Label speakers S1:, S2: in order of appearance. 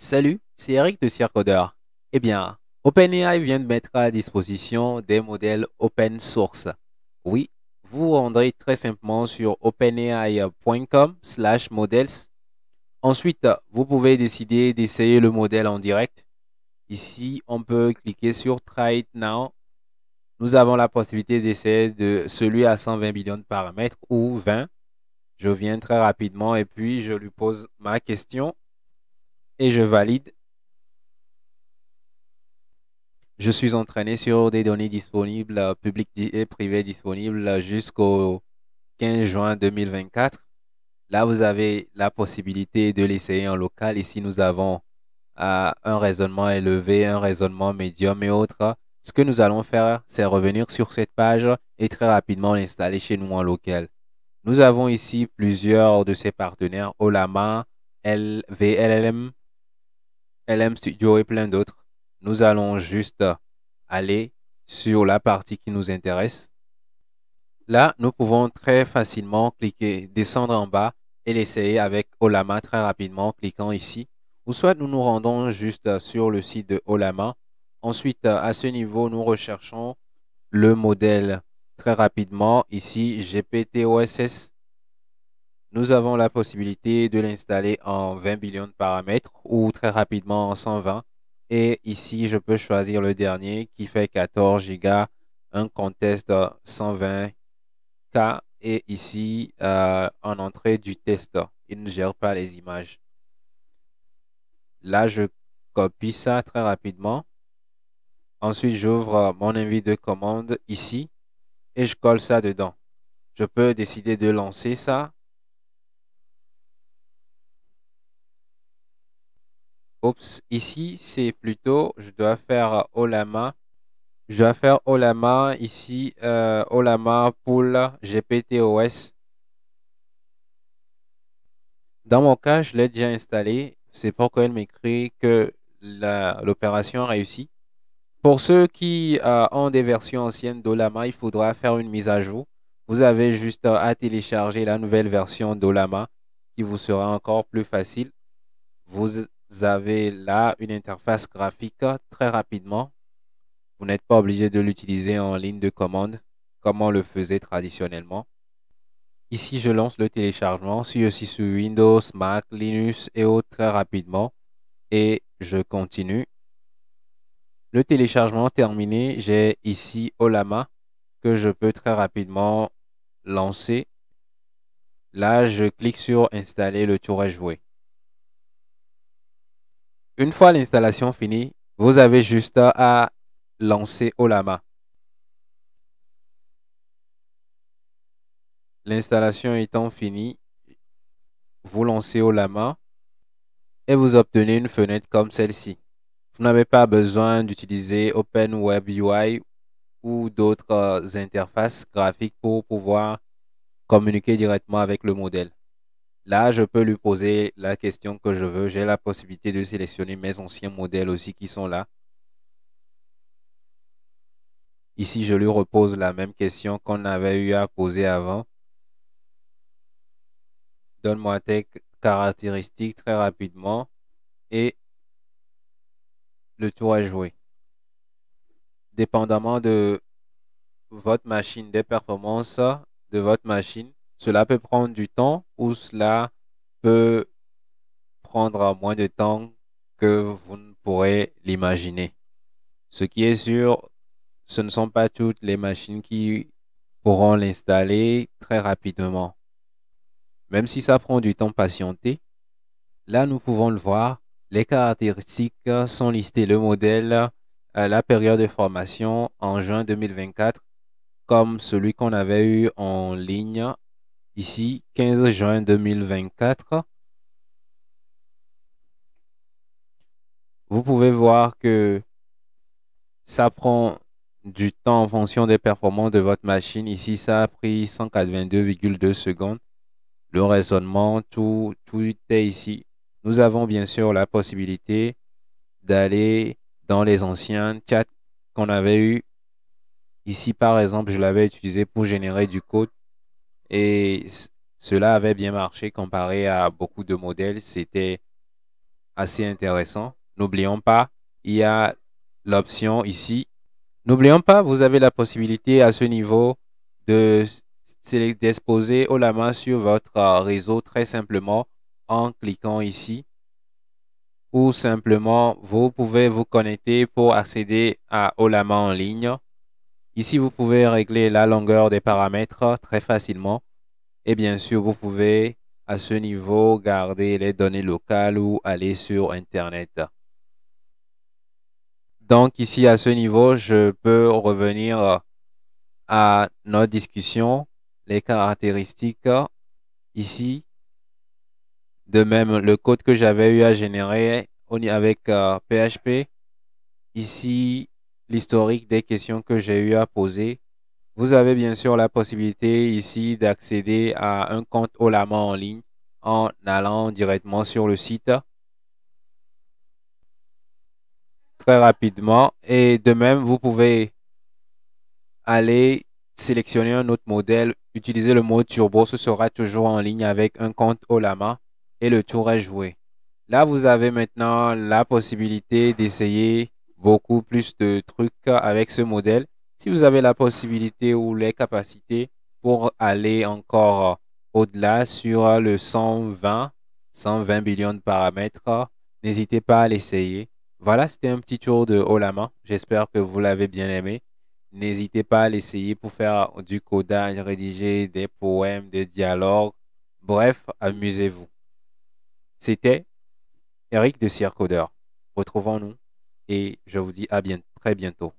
S1: Salut, c'est Eric de Circodeur. Eh bien, OpenAI vient de mettre à disposition des modèles open source. Oui, vous vous rendrez très simplement sur openai.com/models. Ensuite, vous pouvez décider d'essayer le modèle en direct. Ici, on peut cliquer sur Try it now. Nous avons la possibilité d'essayer de celui à 120 millions de paramètres ou 20. Je viens très rapidement et puis je lui pose ma question et je valide. Je suis entraîné sur des données disponibles, publiques et privées disponibles jusqu'au 15 juin 2024. Là, vous avez la possibilité de l'essayer en local. Ici, nous avons un raisonnement élevé, un raisonnement médium et autres. Ce que nous allons faire, c'est revenir sur cette page et très rapidement l'installer chez nous en local. Nous avons ici plusieurs de ces partenaires, Olama, LVLM, LM Studio et plein d'autres. Nous allons juste aller sur la partie qui nous intéresse. Là, nous pouvons très facilement cliquer, descendre en bas et l'essayer avec Olama très rapidement en cliquant ici. Ou soit nous nous rendons juste sur le site de Olama. Ensuite, à ce niveau, nous recherchons le modèle très rapidement. Ici, GPT-OSS. Nous avons la possibilité de l'installer en 20 billions de paramètres ou très rapidement en 120. Et ici, je peux choisir le dernier qui fait 14 Go, un contest 120K. Et ici, en entrée du test, il ne gère pas les images. Là, je copie ça très rapidement. Ensuite, j'ouvre mon invite de commande ici et je colle ça dedans. Je peux décider de lancer ça. Oups, ici, c'est plutôt, je dois faire Olama. Je dois faire Olama ici, Olama Pool GPTOS. Dans mon cas, je l'ai déjà installé. C'est pourquoi elle m'écrit que l'opération a réussi. Pour ceux qui ont des versions anciennes d'Olama, il faudra faire une mise à jour. Vous avez juste à télécharger la nouvelle version d'Olama qui vous sera encore plus facile. Vous avez là une interface graphique très rapidement. Vous n'êtes pas obligé de l'utiliser en ligne de commande comme on le faisait traditionnellement. Ici, je lance le téléchargement. Je suis aussi sur Windows, Mac, Linux et autres très rapidement. Et je continue. Le téléchargement terminé, j'ai ici Olama que je peux très rapidement lancer. Là, je clique sur installer, le tour est joué. Une fois l'installation finie, vous avez juste à lancer Olama. L'installation étant finie, vous lancez Olama et vous obtenez une fenêtre comme celle-ci. Vous n'avez pas besoin d'utiliser OpenWebUI ou d'autres interfaces graphiques pour pouvoir communiquer directement avec le modèle. Là, je peux lui poser la question que je veux. J'ai la possibilité de sélectionner mes anciens modèles aussi qui sont là. Ici, je lui repose la même question qu'on avait eu à poser avant. Donne-moi tes caractéristiques très rapidement et le tour est joué. Dépendamment de votre machine, des performances de votre machine, cela peut prendre du temps ou cela peut prendre moins de temps que vous ne pourrez l'imaginer. Ce qui est sûr, ce ne sont pas toutes les machines qui pourront l'installer très rapidement. Même si ça prend du temps patienter, là nous pouvons le voir. Les caractéristiques sont listées. Le modèle, la période de formation en juin 2024, comme celui qu'on avait eu en ligne ici, 15 juin 2024. Vous pouvez voir que ça prend du temps en fonction des performances de votre machine. Ici, ça a pris 182,2 secondes. Le raisonnement, tout est ici. Nous avons bien sûr la possibilité d'aller dans les anciens chats qu'on avait eu. Ici, par exemple, je l'avais utilisé pour générer du code et cela avait bien marché comparé à beaucoup de modèles. C'était assez intéressant. N'oublions pas, il y a l'option ici. N'oublions pas, vous avez la possibilité à ce niveau de d'exposer haut la main sur votre réseau très simplement en cliquant ici. Ou simplement, vous pouvez vous connecter pour accéder à haut la main en ligne. Ici, vous pouvez régler la longueur des paramètres très facilement. Et bien sûr, vous pouvez à ce niveau garder les données locales ou aller sur Internet. Donc ici, à ce niveau, je peux revenir à notre discussion, les caractéristiques ici. De même, le code que j'avais eu à générer avec PHP. Ici, l'historique des questions que j'ai eu à poser. Vous avez bien sûr la possibilité ici d'accéder à un compte Olama en ligne en allant directement sur le site très rapidement. Et de même, vous pouvez aller sélectionner un autre modèle, utiliser le mode turbo, ce sera toujours en ligne avec un compte Olama et le tour est joué. Là, vous avez maintenant la possibilité d'essayer beaucoup plus de trucs avec ce modèle. Si vous avez la possibilité ou les capacités pour aller encore au-delà sur le 120 billions de paramètres, n'hésitez pas à l'essayer. Voilà, c'était un petit tour de Olama. J'espère que vous l'avez bien aimé. N'hésitez pas à l'essayer pour faire du codage, rédiger des poèmes, des dialogues. Bref, amusez-vous. C'était Eric de Circodeur. Retrouvons-nous et je vous dis à très bientôt.